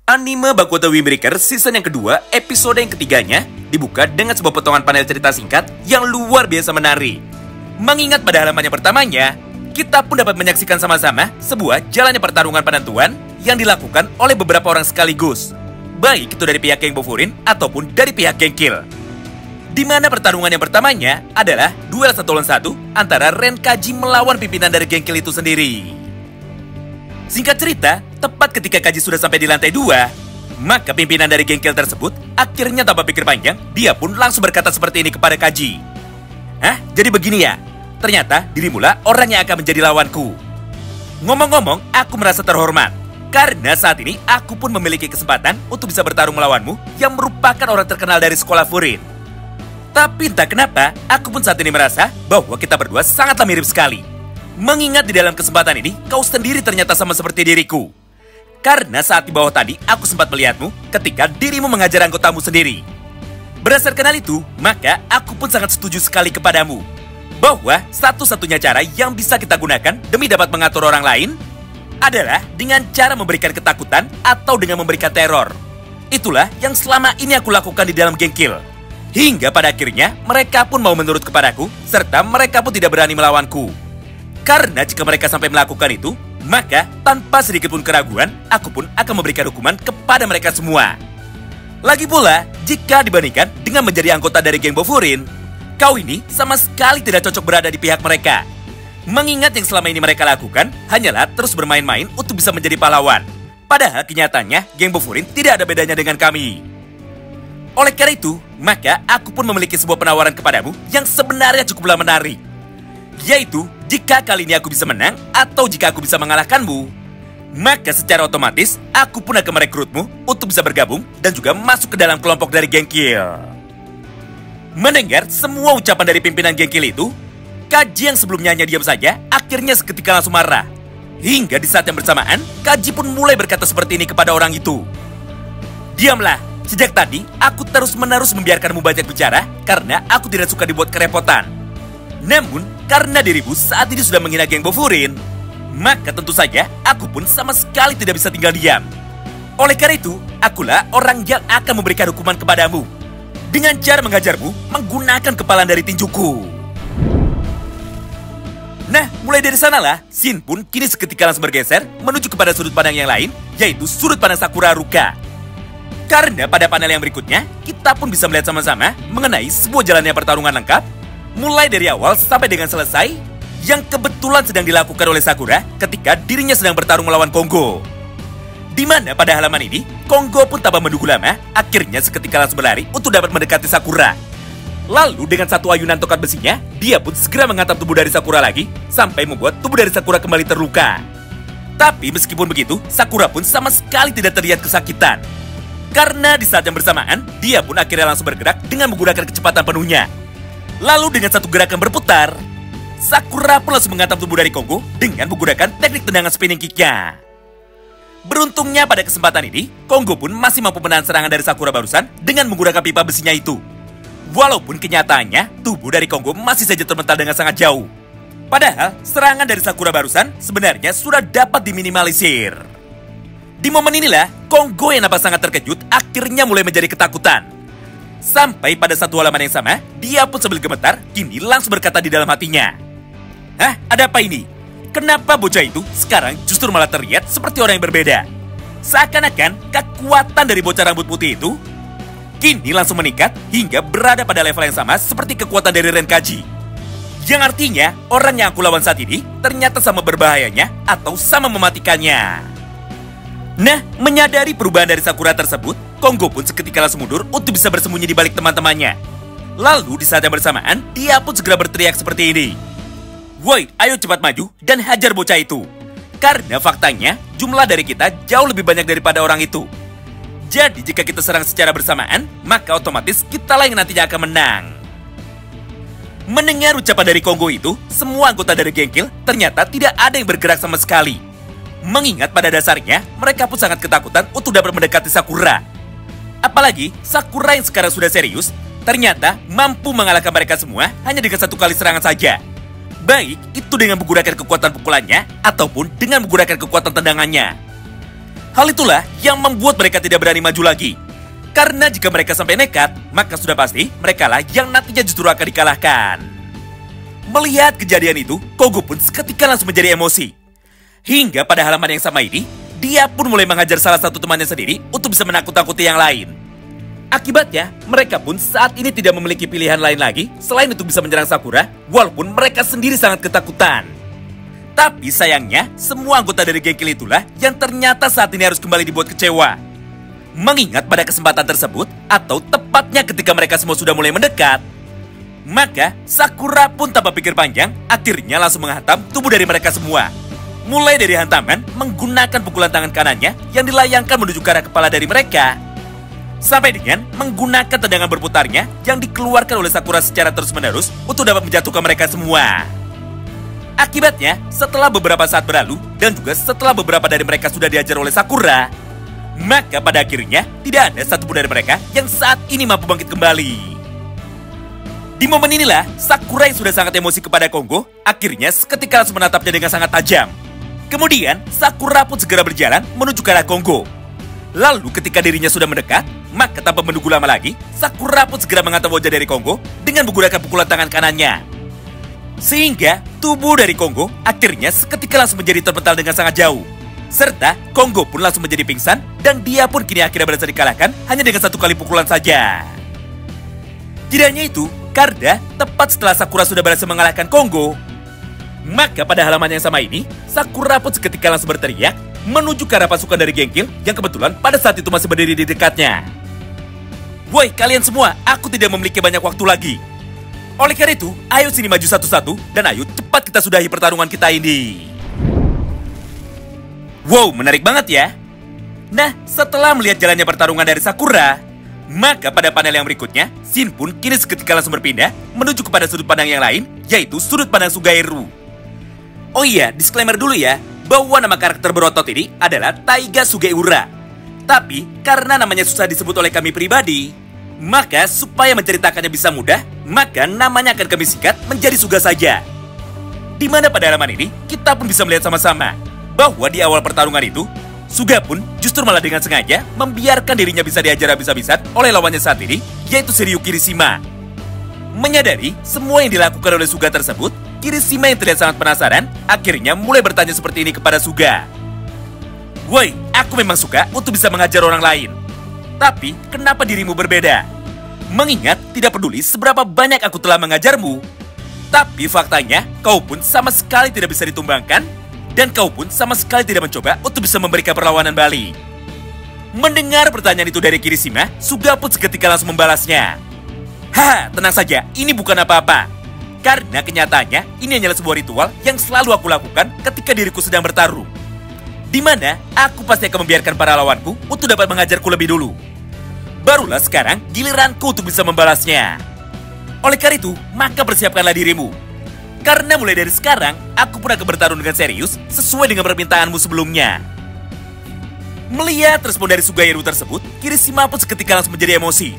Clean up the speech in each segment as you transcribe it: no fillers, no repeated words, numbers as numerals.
Anime Bakuto Windbreaker season yang kedua, episode yang ketiganya, dibuka dengan sebuah potongan panel cerita singkat yang luar biasa menarik. Mengingat pada halaman yang pertamanya, kita pun dapat menyaksikan sama-sama sebuah jalannya pertarungan penentuan yang dilakukan oleh beberapa orang sekaligus, baik itu dari pihak geng Bofurin ataupun dari pihak geng Kill. Di mana pertarungan yang pertamanya adalah duel 1 lawan 1 antara Ren Kaji melawan pimpinan dari geng Kill itu sendiri. Singkat cerita, tepat ketika Kaji sudah sampai di lantai 2, maka pimpinan dari geng Kill tersebut akhirnya tanpa pikir panjang, dia pun langsung berkata seperti ini kepada Kaji. Hah? Jadi begini ya? Ternyata dirimulah orang yang akan menjadi lawanku. Ngomong-ngomong, aku merasa terhormat. Karena saat ini aku pun memiliki kesempatan untuk bisa bertarung melawanmu yang merupakan orang terkenal dari sekolah Furin. Tapi entah kenapa, aku pun saat ini merasa bahwa kita berdua sangatlah mirip sekali. Mengingat di dalam kesempatan ini, kau sendiri ternyata sama seperti diriku. Karena saat di bawah tadi, aku sempat melihatmu ketika dirimu mengajar anggotamu sendiri. Berdasarkan hal itu, maka aku pun sangat setuju sekali kepadamu. Bahwa satu-satunya cara yang bisa kita gunakan demi dapat mengatur orang lain adalah dengan cara memberikan ketakutan atau dengan memberikan teror. Itulah yang selama ini aku lakukan di dalam geng Kill. Hingga pada akhirnya, mereka pun mau menurut kepadaku, serta mereka pun tidak berani melawanku. Karena jika mereka sampai melakukan itu, maka tanpa sedikit pun keraguan, aku pun akan memberikan hukuman kepada mereka semua. Lagi pula, jika dibandingkan dengan menjadi anggota dari geng Bofurin, kau ini sama sekali tidak cocok berada di pihak mereka. Mengingat yang selama ini mereka lakukan hanyalah terus bermain-main untuk bisa menjadi pahlawan. Padahal kenyataannya, geng Bofurin tidak ada bedanya dengan kami. Oleh karena itu, maka aku pun memiliki sebuah penawaran kepadamu yang sebenarnya cukuplah menarik. Yaitu, jika kali ini aku bisa menang atau jika aku bisa mengalahkanmu, maka secara otomatis aku pun akan merekrutmu untuk bisa bergabung dan juga masuk ke dalam kelompok dari geng Kill. Mendengar semua ucapan dari pimpinan geng Kill itu, Kaji yang sebelumnya hanya diam saja akhirnya seketika langsung marah. Hingga di saat yang bersamaan, Kaji pun mulai berkata seperti ini kepada orang itu. Diamlah, sejak tadi aku terus-menerus membiarkanmu banyak bicara karena aku tidak suka dibuat kerepotan. Namun, karena dirimu saat ini sudah menghina geng Bofurin, maka tentu saja aku pun sama sekali tidak bisa tinggal diam. Oleh karena itu, akulah orang yang akan memberikan hukuman kepadamu dengan cara menghajarmu menggunakan kepalan dari tinjuku. Nah, mulai dari sanalah, Shin pun kini seketika langsung bergeser menuju kepada sudut pandang yang lain, yaitu sudut pandang Sakura Haruka. Karena pada panel yang berikutnya, kita pun bisa melihat sama-sama mengenai sebuah jalannya pertarungan lengkap, mulai dari awal sampai dengan selesai, yang kebetulan sedang dilakukan oleh Sakura ketika dirinya sedang bertarung melawan Konggo. Di mana pada halaman ini, Konggo pun tanpa menunggu lama, akhirnya seketika langsung berlari untuk dapat mendekati Sakura. Lalu dengan satu ayunan tongkat besinya, dia pun segera menghantam tubuh dari Sakura lagi, sampai membuat tubuh dari Sakura kembali terluka. Tapi meskipun begitu, Sakura pun sama sekali tidak terlihat kesakitan. Karena di saat yang bersamaan, dia pun akhirnya langsung bergerak dengan menggunakan kecepatan penuhnya. Lalu dengan satu gerakan berputar, Sakura pun langsung menghantam tubuh dari Konggo dengan menggunakan teknik tendangan spinning kick-nya. Beruntungnya pada kesempatan ini, Konggo pun masih mampu menahan serangan dari Sakura barusan dengan menggunakan pipa besinya itu. Walaupun kenyataannya, tubuh dari Konggo masih saja termental dengan sangat jauh. Padahal, serangan dari Sakura barusan sebenarnya sudah dapat diminimalisir. Di momen inilah, Konggo yang nampak sangat terkejut akhirnya mulai menjadi ketakutan. Sampai pada satu halaman yang sama, dia pun sambil gemetar, kini langsung berkata di dalam hatinya. Hah? Ada apa ini? Kenapa bocah itu sekarang justru malah terlihat seperti orang yang berbeda? Seakan-akan kekuatan dari bocah rambut putih itu kini langsung meningkat hingga berada pada level yang sama seperti kekuatan dari Ren Kaji. Yang artinya, orang yang aku lawan saat ini ternyata sama berbahayanya atau sama mematikannya. Nah, menyadari perubahan dari Sakura tersebut, Konggo pun seketika langsung mundur untuk bisa bersembunyi di balik teman-temannya. Lalu di saat yang bersamaan, dia pun segera berteriak seperti ini. Woi, ayo cepat maju dan hajar bocah itu. Karena faktanya, jumlah dari kita jauh lebih banyak daripada orang itu. Jadi jika kita serang secara bersamaan, maka otomatis kita lah yang nantinya akan menang. Mendengar ucapan dari Konggo itu, semua anggota dari geng Kill ternyata tidak ada yang bergerak sama sekali. Mengingat pada dasarnya, mereka pun sangat ketakutan untuk dapat mendekati Sakura. Apalagi, Sakura yang sekarang sudah serius, ternyata mampu mengalahkan mereka semua hanya dengan satu kali serangan saja. Baik itu dengan menggunakan kekuatan pukulannya, ataupun dengan menggunakan kekuatan tendangannya. Hal itulah yang membuat mereka tidak berani maju lagi. Karena jika mereka sampai nekat, maka sudah pasti mereka lah yang nantinya justru akan dikalahkan. Melihat kejadian itu, Konggo pun seketika langsung menjadi emosi. Hingga pada halaman yang sama ini, dia pun mulai menghajar salah satu temannya sendiri untuk bisa menakut-takuti yang lain. Akibatnya, mereka pun saat ini tidak memiliki pilihan lain lagi selain untuk bisa menyerang Sakura, walaupun mereka sendiri sangat ketakutan. Tapi sayangnya, semua anggota dari geng Kill itulah yang ternyata saat ini harus kembali dibuat kecewa. Mengingat pada kesempatan tersebut, atau tepatnya ketika mereka semua sudah mulai mendekat, maka Sakura pun tanpa pikir panjang, akhirnya langsung menghantam tubuh dari mereka semua. Mulai dari hantaman menggunakan pukulan tangan kanannya yang dilayangkan menuju ke arah kepala dari mereka, sampai dengan menggunakan tendangan berputarnya yang dikeluarkan oleh Sakura secara terus-menerus untuk dapat menjatuhkan mereka semua. Akibatnya, setelah beberapa saat berlalu dan juga setelah beberapa dari mereka sudah diajar oleh Sakura, maka pada akhirnya tidak ada satupun dari mereka yang saat ini mampu bangkit kembali. Di momen inilah, Sakura yang sudah sangat emosi kepada Konggo akhirnya seketika langsung menatapnya dengan sangat tajam. Kemudian, Sakura pun segera berjalan menuju ke arah Konggo. Lalu ketika dirinya sudah mendekat, maka tanpa menunggu lama lagi, Sakura pun segera menghantam wajah dari Konggo dengan menggunakan pukulan tangan kanannya. Sehingga tubuh dari Konggo akhirnya seketika langsung menjadi terpental dengan sangat jauh. Serta Konggo pun langsung menjadi pingsan dan dia pun kini akhirnya berhasil dikalahkan hanya dengan satu kali pukulan saja. Tidak hanya itu, karena tepat setelah Sakura sudah berhasil mengalahkan Konggo, maka pada halaman yang sama ini, Sakura pun seketika langsung berteriak menuju ke arah pasukan dari geng Kill yang kebetulan pada saat itu masih berdiri di dekatnya. Woi kalian semua, aku tidak memiliki banyak waktu lagi. Oleh karena itu, ayo sini maju satu-satu dan ayo cepat kita sudahi pertarungan kita ini. Wow, menarik banget ya. Nah, setelah melihat jalannya pertarungan dari Sakura, maka pada panel yang berikutnya, Shin pun kini seketika langsung berpindah menuju kepada sudut pandang yang lain, yaitu sudut pandang Sugairu. Oh iya, disclaimer dulu ya, bahwa nama karakter berotot ini adalah Taiga Sugeura. Tapi, karena namanya susah disebut oleh kami pribadi, maka supaya menceritakannya bisa mudah, maka namanya akan kami singkat menjadi Suga saja. Di mana pada halaman ini, kita pun bisa melihat sama-sama bahwa di awal pertarungan itu, Suga pun justru malah dengan sengaja membiarkan dirinya bisa diajar habis-habisan oleh lawannya saat ini, yaitu Shiryu Kirishima. Menyadari semua yang dilakukan oleh Suga tersebut, Kirishima yang terlihat sangat penasaran, akhirnya mulai bertanya seperti ini kepada Suga. Woi, aku memang suka untuk bisa mengajar orang lain. Tapi, kenapa dirimu berbeda? Mengingat tidak peduli seberapa banyak aku telah mengajarmu, tapi faktanya kau pun sama sekali tidak bisa ditumbangkan, dan kau pun sama sekali tidak mencoba untuk bisa memberikan perlawanan balik. Mendengar pertanyaan itu dari Kirishima, Suga pun seketika langsung membalasnya. Haha, tenang saja, ini bukan apa-apa. Karena kenyataannya, ini hanyalah sebuah ritual yang selalu aku lakukan ketika diriku sedang bertarung. Di mana aku pasti akan membiarkan para lawanku untuk dapat mengajarku lebih dulu. Barulah sekarang giliranku untuk bisa membalasnya. Oleh karena itu, maka persiapkanlah dirimu. Karena mulai dari sekarang, aku pun akan bertarung dengan serius sesuai dengan permintaanmu sebelumnya. Melihat respon dari Sugairu tersebut, Kirishima pun seketika langsung menjadi emosi.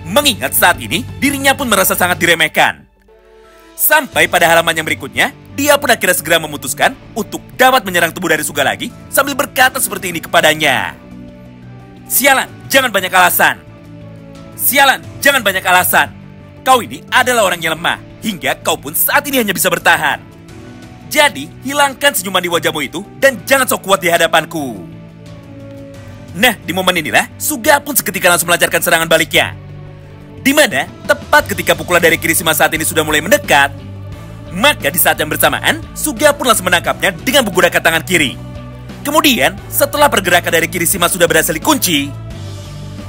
Mengingat saat ini, dirinya pun merasa sangat diremehkan. Sampai pada halaman yang berikutnya, dia pun akhirnya segera memutuskan untuk dapat menyerang tubuh dari Suga lagi sambil berkata seperti ini kepadanya. Sialan, jangan banyak alasan. Sialan, jangan banyak alasan. Kau ini adalah orang yang lemah, hingga kau pun saat ini hanya bisa bertahan. Jadi, hilangkan senyuman di wajahmu itu dan jangan sok kuat di hadapanku. Nah, di momen inilah, Suga pun seketika langsung melancarkan serangan baliknya. Di mana, tepat ketika pukulan dari Kirishima saat ini sudah mulai mendekat, maka di saat yang bersamaan, Suga pun langsung menangkapnya dengan menggunakan tangan kiri. Kemudian, setelah pergerakan dari Kirishima sudah berhasil dikunci,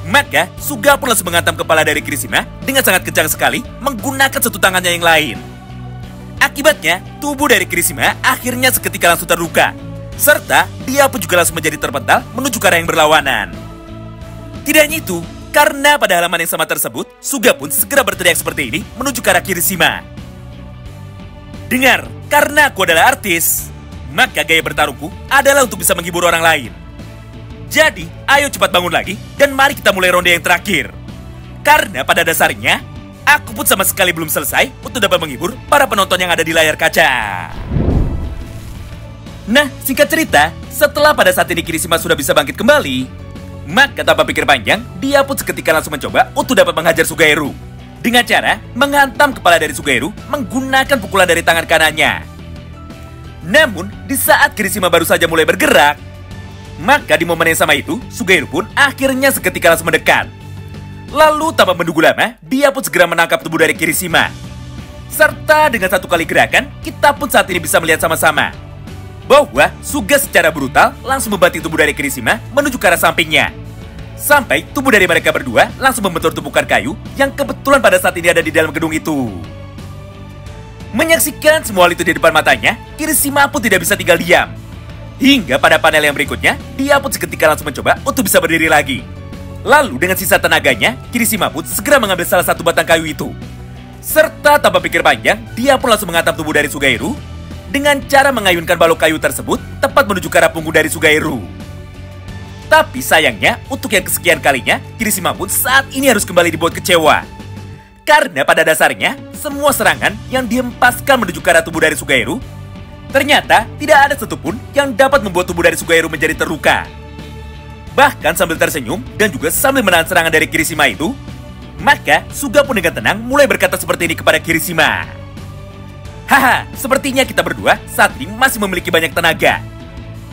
maka Suga pun langsung menghantam kepala dari Kirishima dengan sangat kencang sekali menggunakan satu tangannya yang lain. Akibatnya, tubuh dari Kirishima akhirnya seketika langsung terluka, serta dia pun juga langsung menjadi terpental menuju ke arah yang berlawanan. Tidak hanya itu, karena pada halaman yang sama tersebut, Suga pun segera berteriak seperti ini menuju ke arah Kirishima. Dengar, karena aku adalah artis, maka gaya bertarungku adalah untuk bisa menghibur orang lain. Jadi, ayo cepat bangun lagi dan mari kita mulai ronde yang terakhir. Karena pada dasarnya, aku pun sama sekali belum selesai untuk dapat menghibur para penonton yang ada di layar kaca. Nah, singkat cerita, setelah pada saat ini Kirishima sudah bisa bangkit kembali, maka tanpa pikir panjang, dia pun seketika langsung mencoba untuk dapat menghajar Sugairu. Dengan cara menghantam kepala dari Sugairu menggunakan pukulan dari tangan kanannya. Namun, di saat Kirishima baru saja mulai bergerak, maka di momen yang sama itu, Sugairu pun akhirnya seketika langsung mendekat. Lalu tanpa menunggu lama, dia pun segera menangkap tubuh dari Kirishima. Serta dengan satu kali gerakan, kita pun saat ini bisa melihat sama-sama bahwa Suga secara brutal langsung membanting tubuh dari Kirishima menuju ke arah sampingnya. Sampai tubuh dari mereka berdua langsung membentur tumpukan kayu yang kebetulan pada saat ini ada di dalam gedung itu. Menyaksikan semua hal itu di depan matanya, Kirishima pun tidak bisa tinggal diam. Hingga pada panel yang berikutnya, dia pun seketika langsung mencoba untuk bisa berdiri lagi. Lalu dengan sisa tenaganya, Kirishima pun segera mengambil salah satu batang kayu itu. Serta tanpa pikir panjang, dia pun langsung menghantam tubuh dari Sugairu dengan cara mengayunkan balok kayu tersebut tepat menuju ke arah punggung dari Sugairu. Tapi sayangnya, untuk yang kesekian kalinya, Kirishima pun saat ini harus kembali dibuat kecewa. Karena pada dasarnya, semua serangan yang dihempaskan menuju ke arah tubuh dari Sugairu, ternyata tidak ada satupun yang dapat membuat tubuh dari Sugairu menjadi terluka. Bahkan sambil tersenyum dan juga sambil menahan serangan dari Kirishima itu, maka Suga pun dengan tenang mulai berkata seperti ini kepada Kirishima. Haha, sepertinya kita berdua saat ini masih memiliki banyak tenaga.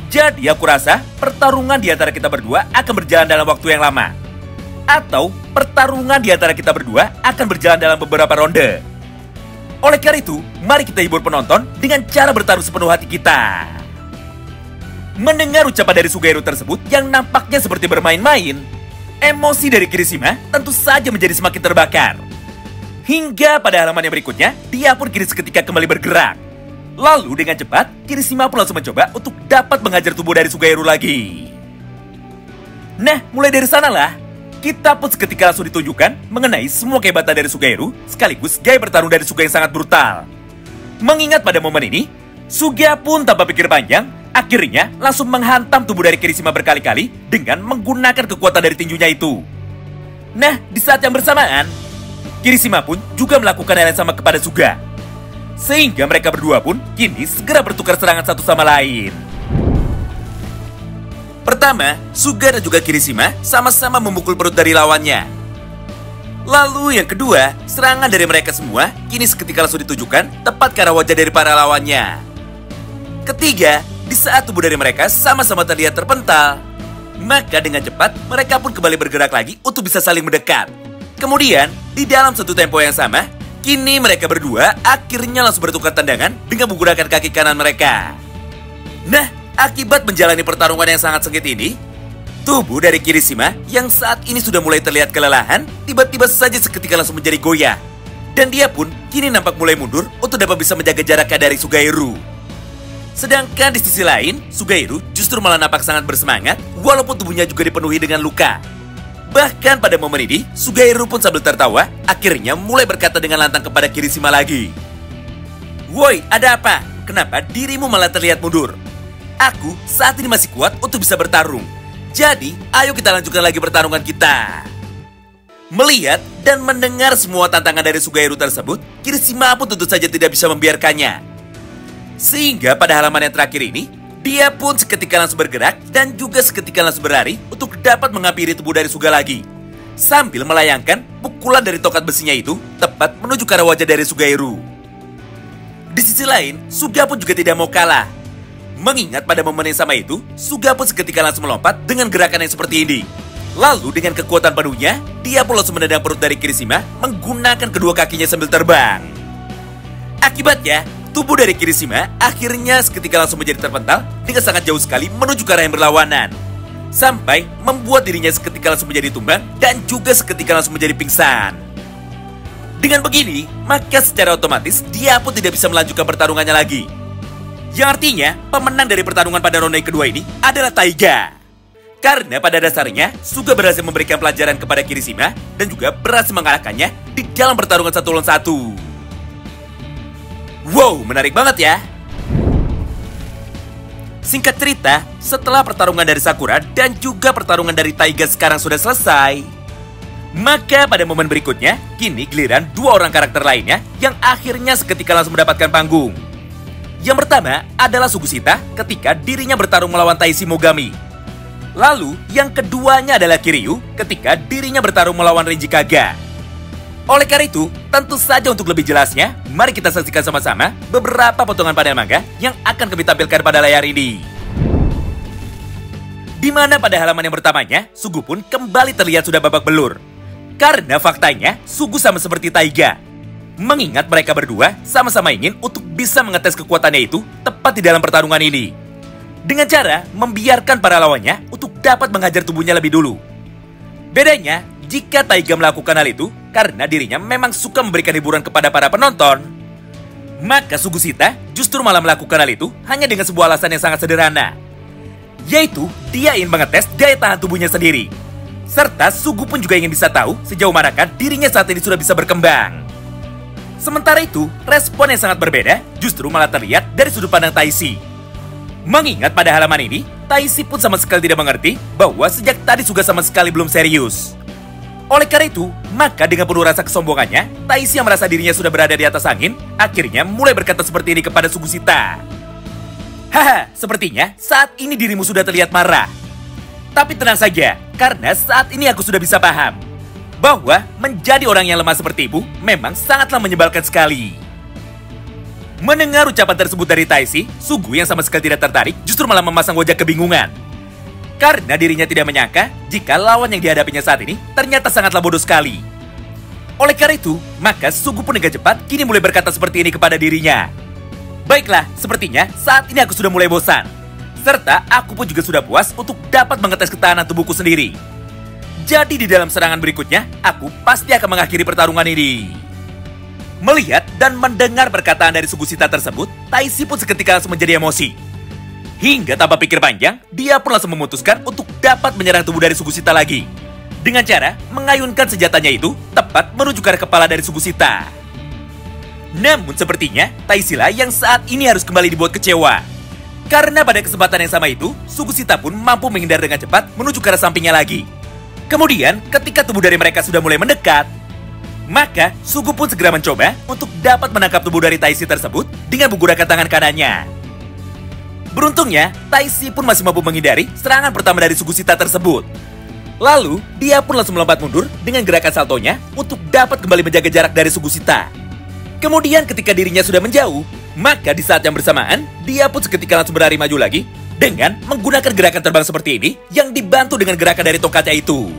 Jadi aku rasa pertarungan di antara kita berdua akan berjalan dalam waktu yang lama. Atau pertarungan di antara kita berdua akan berjalan dalam beberapa ronde. Oleh karena itu, mari kita hibur penonton dengan cara bertaruh sepenuh hati kita. Mendengar ucapan dari Sugairu tersebut yang nampaknya seperti bermain-main, emosi dari Kirishima tentu saja menjadi semakin terbakar. Hingga pada halaman yang berikutnya, dia pun kini seketika kembali bergerak. Lalu dengan cepat, Kirishima pun langsung mencoba untuk dapat menghajar tubuh dari Sugairu lagi. Nah, mulai dari sanalah, kita pun seketika langsung ditunjukkan mengenai semua kehebatan dari Sugairu, sekaligus gaya bertarung dari Suga yang sangat brutal. Mengingat pada momen ini, Suga pun tanpa pikir panjang, akhirnya langsung menghantam tubuh dari Kirishima berkali-kali dengan menggunakan kekuatan dari tinjunya itu. Nah, di saat yang bersamaan, Kirishima pun juga melakukan hal yang sama kepada Suga. Sehingga mereka berdua pun kini segera bertukar serangan satu sama lain. Pertama, Suga dan juga Kirishima sama-sama memukul perut dari lawannya. Lalu yang kedua, serangan dari mereka semua kini seketika langsung ditujukan tepat ke arah wajah dari para lawannya. Ketiga, di saat tubuh dari mereka sama-sama terlihat terpental, maka dengan cepat mereka pun kembali bergerak lagi untuk bisa saling mendekat. Kemudian, di dalam satu tempo yang sama, kini mereka berdua akhirnya langsung bertukar tendangan dengan menggunakan kaki kanan mereka. Nah, akibat menjalani pertarungan yang sangat sengit ini, tubuh dari Kirishima yang saat ini sudah mulai terlihat kelelahan, tiba-tiba saja seketika langsung menjadi goyah. Dan dia pun kini nampak mulai mundur untuk dapat bisa menjaga jaraknya dari Sugairu. Sedangkan di sisi lain, Sugairu justru malah nampak sangat bersemangat walaupun tubuhnya juga dipenuhi dengan luka. Bahkan pada momen ini, Sugairu pun sambil tertawa, akhirnya mulai berkata dengan lantang kepada Kirishima lagi. Woi, ada apa? Kenapa dirimu malah terlihat mundur? Aku saat ini masih kuat untuk bisa bertarung. Jadi, ayo kita lanjutkan lagi pertarungan kita. Melihat dan mendengar semua tantangan dari Sugairu tersebut, Kirishima pun tentu saja tidak bisa membiarkannya. Sehingga pada halaman yang terakhir ini, dia pun seketika langsung bergerak dan juga seketika langsung berlari untuk dapat menghampiri tubuh dari Suga lagi. Sambil melayangkan pukulan dari tongkat besinya itu tepat menuju ke arah wajah dari Sugairu. Di sisi lain, Suga pun juga tidak mau kalah. Mengingat pada momen yang sama itu, Suga pun seketika langsung melompat dengan gerakan yang seperti ini. Lalu dengan kekuatan penuhnya, dia pun langsung menendang perut dari Kirishima menggunakan kedua kakinya sambil terbang. Akibatnya, tubuh dari Kirishima akhirnya seketika langsung menjadi terpental dengan sangat jauh sekali menuju ke arah yang berlawanan. Sampai membuat dirinya seketika langsung menjadi tumbang dan juga seketika langsung menjadi pingsan. Dengan begini, maka secara otomatis dia pun tidak bisa melanjutkan pertarungannya lagi. Yang artinya, pemenang dari pertarungan pada ronde kedua ini adalah Taiga. Karena pada dasarnya, Suga berhasil memberikan pelajaran kepada Kirishima dan juga berhasil mengalahkannya di dalam pertarungan 1 lawan 1. Wow, menarik banget ya. Singkat cerita, setelah pertarungan dari Sakura dan juga pertarungan dari Taiga sekarang sudah selesai, maka pada momen berikutnya, kini giliran dua orang karakter lainnya yang akhirnya seketika langsung mendapatkan panggung, Yang pertama adalah Sugusita ketika dirinya bertarung melawan Taishi Mogami. Lalu yang keduanya adalah Kiryu ketika dirinya bertarung melawan Renji Kaga. Oleh karena itu, tentu saja untuk lebih jelasnya, mari kita saksikan sama-sama beberapa potongan panel manga yang akan kami tampilkan pada layar ini. Di mana pada halaman yang pertamanya, Sugu pun kembali terlihat sudah babak belur. Karena faktanya, Sugu sama seperti Taiga. Mengingat mereka berdua sama-sama ingin untuk bisa mengetes kekuatannya itu tepat di dalam pertarungan ini. Dengan cara membiarkan para lawannya untuk dapat menghajar tubuhnya lebih dulu. Bedanya, jika Taiga melakukan hal itu karena dirinya memang suka memberikan hiburan kepada para penonton, maka Sugusita justru malah melakukan hal itu hanya dengan sebuah alasan yang sangat sederhana, yaitu dia ingin mengetes daya tahan tubuhnya sendiri. Serta Sugu pun juga ingin bisa tahu sejauh manakah dirinya saat ini sudah bisa berkembang. Sementara itu, respon yang sangat berbeda justru malah terlihat dari sudut pandang Taishi. Mengingat pada halaman ini, Taishi pun sama sekali tidak mengerti bahwa sejak tadi Suga sama sekali belum serius. Oleh karena itu, maka dengan penuh rasa kesombongannya, Taishi yang merasa dirinya sudah berada di atas angin, akhirnya mulai berkata seperti ini kepada Sugusita. Haha, sepertinya saat ini dirimu sudah terlihat marah. Tapi tenang saja, karena saat ini aku sudah bisa paham bahwa menjadi orang yang lemah seperti ibu memang sangatlah menyebalkan sekali. Mendengar ucapan tersebut dari Taishi, Sugu yang sama sekali tidak tertarik justru malah memasang wajah kebingungan. Karena dirinya tidak menyangka jika lawan yang dihadapinya saat ini ternyata sangatlah bodoh sekali. Oleh karena itu, maka Sugu pun dengan cepat kini mulai berkata seperti ini kepada dirinya. Baiklah, sepertinya saat ini aku sudah mulai bosan. Serta aku pun juga sudah puas untuk dapat mengetes ketahanan tubuhku sendiri. Jadi di dalam serangan berikutnya, aku pasti akan mengakhiri pertarungan ini. Melihat dan mendengar perkataan dari Sugusita tersebut, Taishi pun seketika langsung menjadi emosi. Hingga tanpa pikir panjang, dia pun langsung memutuskan untuk dapat menyerang tubuh dari Sugusita lagi. Dengan cara mengayunkan senjatanya itu tepat menuju ke arah kepala dari Sugusita. Namun sepertinya Taishi lah yang saat ini harus kembali dibuat kecewa. Karena pada kesempatan yang sama itu, Sugusita pun mampu menghindar dengan cepat menuju ke arah sampingnya lagi. Kemudian ketika tubuh dari mereka sudah mulai mendekat, maka Sugu pun segera mencoba untuk dapat menangkap tubuh dari Taishi tersebut dengan menggunakan tangan kanannya. Beruntungnya, Taishi pun masih mampu menghindari serangan pertama dari Sugusita tersebut. Lalu, dia pun langsung melompat mundur dengan gerakan saltonya untuk dapat kembali menjaga jarak dari Sugusita. Kemudian ketika dirinya sudah menjauh, maka di saat yang bersamaan, dia pun seketika langsung berlari maju lagi dengan menggunakan gerakan terbang seperti ini yang dibantu dengan gerakan dari tongkatnya itu.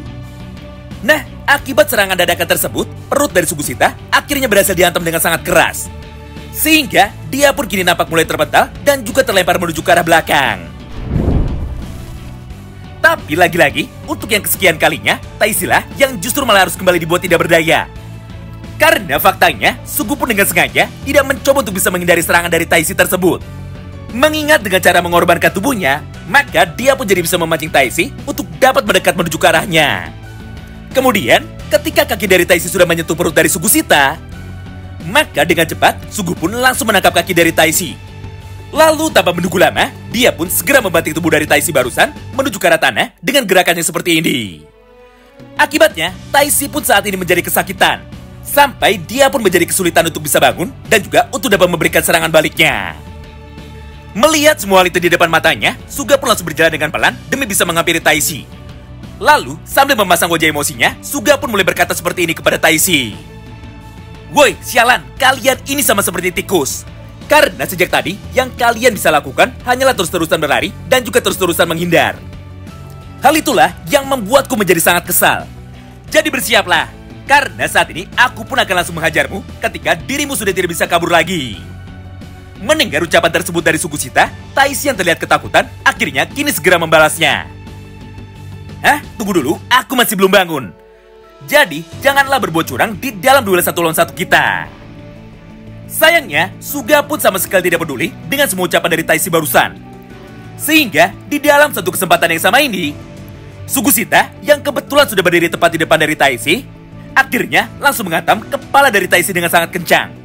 Nah, akibat serangan dadakan tersebut, perut dari Sugusita akhirnya berhasil dihantam dengan sangat keras. Sehingga dia pun kini nampak mulai terpental dan juga terlempar menuju ke arah belakang. Tapi lagi-lagi, untuk yang kesekian kalinya, Taishi lah yang justru malah harus kembali dibuat tidak berdaya. Karena faktanya, Sugu pun dengan sengaja tidak mencoba untuk bisa menghindari serangan dari Taishi tersebut. Mengingat dengan cara mengorbankan tubuhnya, maka dia pun jadi bisa memancing Taishi untuk dapat mendekat menuju ke arahnya. Kemudian, ketika kaki dari Taishi sudah menyentuh perut dari Sugusita, maka dengan cepat, Sugu pun langsung menangkap kaki dari Taishi. Lalu tanpa menunggu lama, dia pun segera membanting tubuh dari Taishi barusan menuju ke arah tanah dengan gerakannya seperti ini. Akibatnya, Taishi pun saat ini menjadi kesakitan. Sampai dia pun menjadi kesulitan untuk bisa bangun dan juga untuk dapat memberikan serangan baliknya. Melihat semua hal itu di depan matanya, Suga pun langsung berjalan dengan pelan demi bisa menghampiri Taishi. Lalu, sambil memasang wajah emosinya, Suga pun mulai berkata seperti ini kepada Taishi. Woi, sialan, kalian ini sama seperti tikus. Karena sejak tadi, yang kalian bisa lakukan hanyalah terus-terusan berlari dan juga terus-terusan menghindar. Hal itulah yang membuatku menjadi sangat kesal. Jadi bersiaplah, karena saat ini aku pun akan langsung menghajarmu ketika dirimu sudah tidak bisa kabur lagi. Mendengar ucapan tersebut dari Sugusita, Taishi yang terlihat ketakutan akhirnya kini segera membalasnya. Hah? Tunggu dulu, aku masih belum bangun. Jadi, janganlah berbuat curang di dalam duel 1 lawan 1 kita. Sayangnya, Suga pun sama sekali tidak peduli dengan semua ucapan dari Taishi barusan. Sehingga, di dalam satu kesempatan yang sama ini, Sugusita yang kebetulan sudah berdiri tepat di depan dari Taishi, akhirnya langsung menghantam kepala dari Taishi dengan sangat kencang.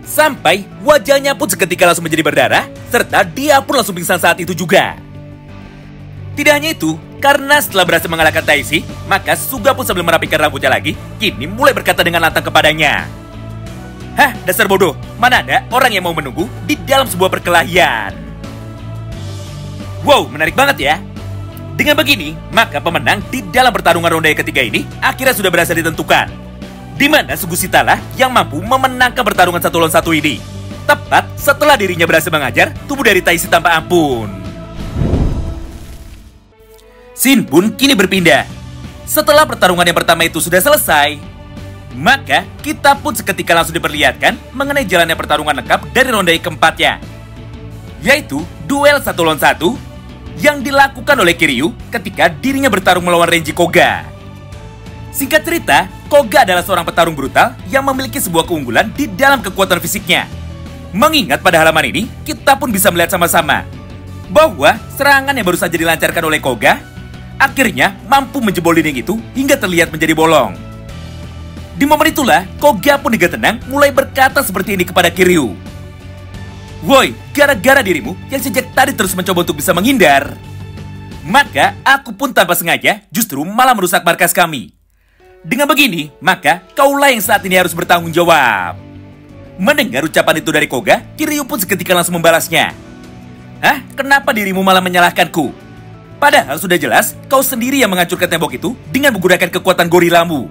Sampai wajahnya pun seketika langsung menjadi berdarah, serta dia pun langsung pingsan saat itu juga. Tidak hanya itu, karena setelah berhasil mengalahkan Taishi, maka Suga pun sambil merapikan rambutnya lagi, kini mulai berkata dengan lantang kepadanya. Hah, dasar bodoh. Mana ada orang yang mau menunggu di dalam sebuah perkelahian. Wow, menarik banget ya. Dengan begini, maka pemenang di dalam pertarungan ronde yang ketiga ini akhirnya sudah berhasil ditentukan. Di mana Sugusita lah yang mampu memenangkan pertarungan 1 lawan 1 ini. Tepat setelah dirinya berhasil mengajar tubuh dari Taishi tanpa ampun. Scene pun kini berpindah. Setelah pertarungan yang pertama itu sudah selesai, maka kita pun seketika langsung diperlihatkan mengenai jalannya pertarungan lengkap dari ronde keempatnya, yaitu duel 1 lawan 1 yang dilakukan oleh Kiryu ketika dirinya bertarung melawan Renji Koga. Singkat cerita, Koga adalah seorang petarung brutal yang memiliki sebuah keunggulan di dalam kekuatan fisiknya. Mengingat pada halaman ini, kita pun bisa melihat sama-sama bahwa serangan yang baru saja dilancarkan oleh Koga akhirnya mampu menjebol dinding itu hingga terlihat menjadi bolong. Di momen itulah, Koga pun dengan tenang mulai berkata seperti ini kepada Kiryu. Woi, gara-gara dirimu yang sejak tadi terus mencoba untuk bisa menghindar, maka aku pun tanpa sengaja justru malah merusak markas kami. Dengan begini, maka kaulah yang saat ini harus bertanggung jawab. Mendengar ucapan itu dari Koga, Kiryu pun seketika langsung membalasnya. Hah? Kenapa dirimu malah menyalahkanku? Padahal sudah jelas kau sendiri yang menghancurkan tembok itu dengan menggunakan kekuatan gorilamu.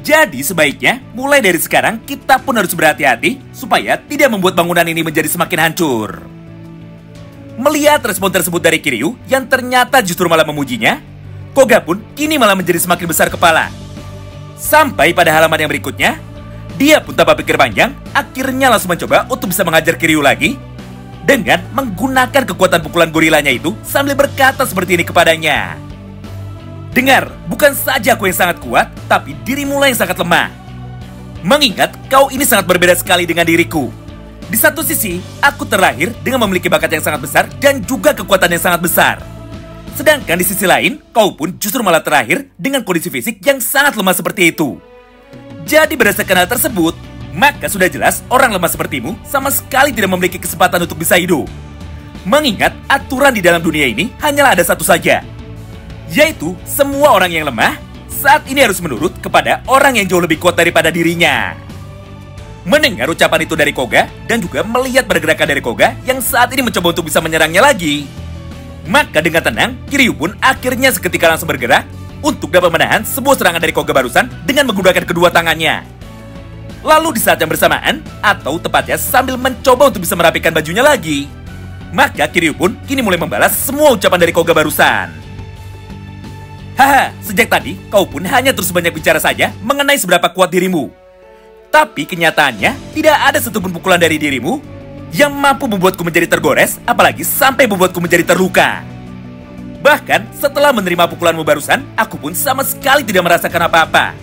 Jadi sebaiknya mulai dari sekarang kita pun harus berhati-hati supaya tidak membuat bangunan ini menjadi semakin hancur. Melihat respon tersebut dari Kiryu yang ternyata justru malah memujinya, Koga pun kini malah menjadi semakin besar kepala. Sampai pada halaman yang berikutnya, dia pun tanpa pikir panjang akhirnya langsung mencoba untuk bisa menghajar Kiryu lagi dengan menggunakan kekuatan pukulan gorilanya itu sambil berkata seperti ini kepadanya. Dengar, bukan saja aku yang sangat kuat, tapi dirimu lah yang sangat lemah. Mengingat kau ini sangat berbeda sekali dengan diriku. Di satu sisi, aku terlahir dengan memiliki bakat yang sangat besar dan juga kekuatan yang sangat besar. Sedangkan di sisi lain, kau pun justru malah terlahir dengan kondisi fisik yang sangat lemah seperti itu. Jadi berdasarkan hal tersebut, maka sudah jelas orang lemah sepertimu sama sekali tidak memiliki kesempatan untuk bisa hidup. Mengingat aturan di dalam dunia ini hanyalah ada satu saja, yaitu semua orang yang lemah saat ini harus menurut kepada orang yang jauh lebih kuat daripada dirinya. Mendengar ucapan itu dari Koga dan juga melihat pergerakan dari Koga yang saat ini mencoba untuk bisa menyerangnya lagi, maka dengan tenang Kiryu pun akhirnya seketika langsung bergerak untuk dapat menahan sebuah serangan dari Koga barusan dengan menggunakan kedua tangannya. Lalu di saat yang bersamaan, atau tepatnya sambil mencoba untuk bisa merapikan bajunya lagi, maka Kiryu pun kini mulai membalas semua ucapan dari Koga barusan. Haha, sejak tadi kau pun hanya terus banyak bicara saja mengenai seberapa kuat dirimu. Tapi kenyataannya tidak ada satupun pukulan dari dirimu yang mampu membuatku menjadi tergores, apalagi sampai membuatku menjadi terluka. Bahkan setelah menerima pukulanmu barusan, aku pun sama sekali tidak merasakan apa-apa.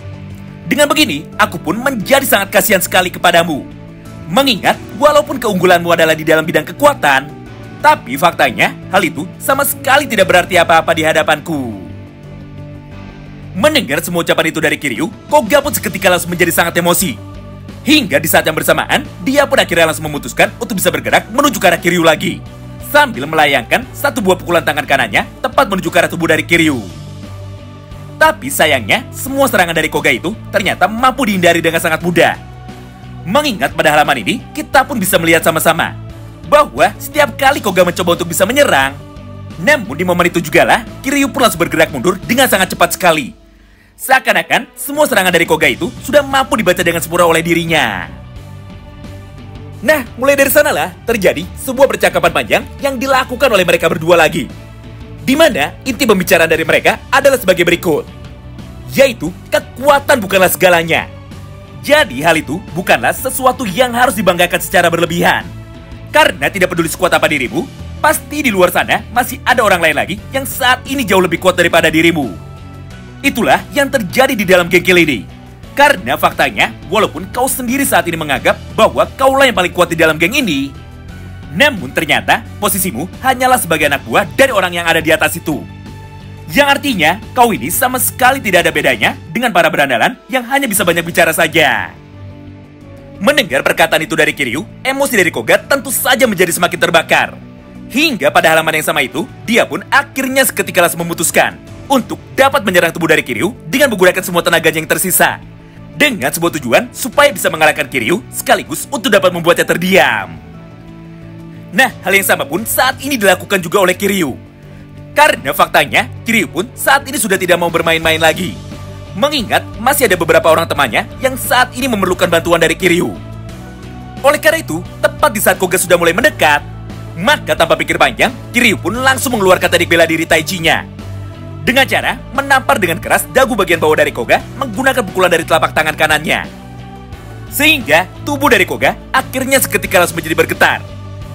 Dengan begini, aku pun menjadi sangat kasihan sekali kepadamu. Mengingat walaupun keunggulanmu adalah di dalam bidang kekuatan, tapi faktanya hal itu sama sekali tidak berarti apa-apa di hadapanku. Mendengar semua ucapan itu dari Kiryu, Koga pun seketika langsung menjadi sangat emosi. Hingga di saat yang bersamaan, dia pun akhirnya langsung memutuskan untuk bisa bergerak menuju ke arah Kiryu lagi, sambil melayangkan satu buah pukulan tangan kanannya tepat menuju ke arah tubuh dari Kiryu. Tapi sayangnya, semua serangan dari Koga itu ternyata mampu dihindari dengan sangat mudah. Mengingat pada halaman ini, kita pun bisa melihat sama-sama bahwa setiap kali Koga mencoba untuk bisa menyerang, namun di momen itu jugalah Kiryu pun langsung bergerak mundur dengan sangat cepat sekali. Seakan-akan semua serangan dari Koga itu sudah mampu dibaca dengan sempurna oleh dirinya. Nah, mulai dari sanalah terjadi sebuah percakapan panjang yang dilakukan oleh mereka berdua lagi, di mana inti pembicaraan dari mereka adalah sebagai berikut, yaitu kekuatan bukanlah segalanya. Jadi hal itu bukanlah sesuatu yang harus dibanggakan secara berlebihan. Karena tidak peduli sekuat apa dirimu, pasti di luar sana masih ada orang lain lagi yang saat ini jauh lebih kuat daripada dirimu. Itulah yang terjadi di dalam geng Kill ini. Karena faktanya, walaupun kau sendiri saat ini menganggap bahwa kaulah yang paling kuat di dalam geng ini, namun ternyata posisimu hanyalah sebagai anak buah dari orang yang ada di atas itu. Yang artinya, kau ini sama sekali tidak ada bedanya dengan para berandalan yang hanya bisa banyak bicara saja. Mendengar perkataan itu dari Kiryu, emosi dari Koga tentu saja menjadi semakin terbakar. Hingga pada halaman yang sama itu, dia pun akhirnya seketika langsung memutuskan untuk dapat menyerang tubuh dari Kiryu dengan menggunakan semua tenaganya yang tersisa. dengan sebuah tujuan supaya bisa mengalahkan Kiryu sekaligus untuk dapat membuatnya terdiam. Nah, hal yang sama pun saat ini dilakukan juga oleh Kiryu. Karena faktanya, Kiryu pun saat ini sudah tidak mau bermain-main lagi. Mengingat masih ada beberapa orang temannya yang saat ini memerlukan bantuan dari Kiryu. Oleh karena itu, tepat di saat Koga sudah mulai mendekat, maka tanpa pikir panjang, Kiryu pun langsung mengeluarkan teknik bela diri Taichi-nya. Dengan cara menampar dengan keras dagu bagian bawah dari Koga menggunakan pukulan dari telapak tangan kanannya. Sehingga tubuh dari Koga akhirnya seketika langsung menjadi bergetar.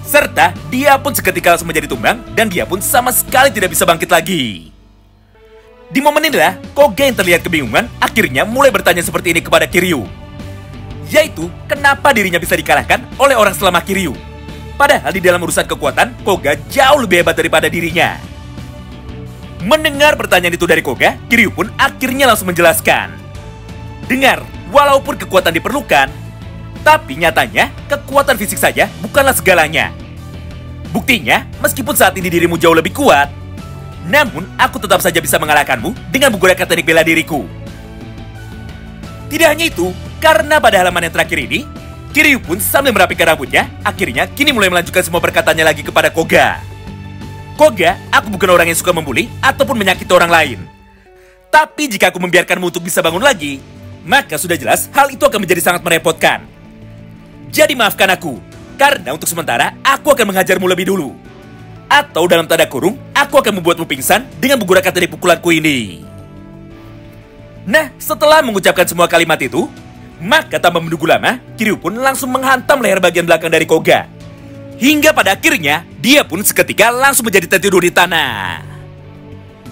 Serta dia pun seketika langsung menjadi tumbang dan dia pun sama sekali tidak bisa bangkit lagi. Di momen inilah Koga yang terlihat kebingungan akhirnya mulai bertanya seperti ini kepada Kiryu. Yaitu kenapa dirinya bisa dikalahkan oleh orang selama Kiryu. Padahal di dalam urusan kekuatan Koga jauh lebih hebat daripada dirinya. Mendengar pertanyaan itu dari Koga, Kiryu pun akhirnya langsung menjelaskan. Dengar, walaupun kekuatan diperlukan, tapi nyatanya kekuatan fisik saja bukanlah segalanya. Buktinya, meskipun saat ini dirimu jauh lebih kuat, namun aku tetap saja bisa mengalahkanmu dengan menggunakan teknik bela diriku. Tidak hanya itu, karena pada halaman yang terakhir ini, Kiryu pun sambil merapikan rambutnya, akhirnya kini mulai melanjutkan semua perkataannya lagi kepada Koga. Koga, aku bukan orang yang suka membuli ataupun menyakiti orang lain. Tapi jika aku membiarkanmu untuk bisa bangun lagi, maka sudah jelas hal itu akan menjadi sangat merepotkan. Jadi maafkan aku, karena untuk sementara aku akan menghajarmu lebih dulu. Atau dalam tanda kurung, aku akan membuatmu pingsan dengan menggunakan teknik pukulanku ini. Nah, setelah mengucapkan semua kalimat itu, maka tanpa menunggu lama, Kiryu pun langsung menghantam leher bagian belakang dari Koga. Hingga pada akhirnya, dia pun seketika langsung menjadi tertidur di tanah.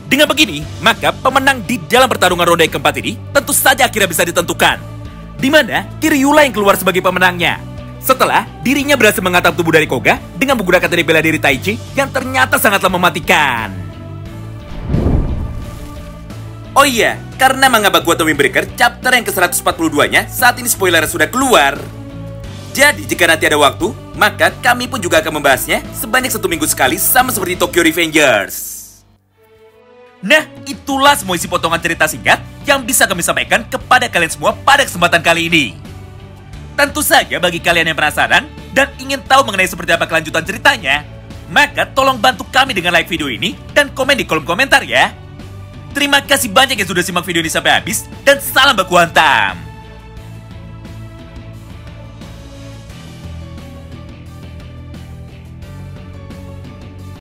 Dengan begini, maka pemenang di dalam pertarungan ronde keempat ini tentu saja akhirnya bisa ditentukan. Di mana Kiryu lah yang keluar sebagai pemenangnya. Setelah dirinya berhasil menghantam tubuh dari Koga dengan menggunakan teknik bela diri Taichi yang ternyata sangatlah mematikan. Oh iya, karena manga Bakuato Windbreaker chapter yang ke-142-nya saat ini spoiler sudah keluar. Jadi jika nanti ada waktu, maka kami pun juga akan membahasnya sebanyak 1 minggu sekali sama seperti Tokyo Revengers. Nah, itulah semua isi potongan cerita singkat yang bisa kami sampaikan kepada kalian semua pada kesempatan kali ini. Tentu saja bagi kalian yang penasaran dan ingin tahu mengenai seperti apa kelanjutan ceritanya, maka tolong bantu kami dengan like video ini dan komen di kolom komentar ya. Terima kasih banyak yang sudah simak video ini sampai habis dan salam baku hantam.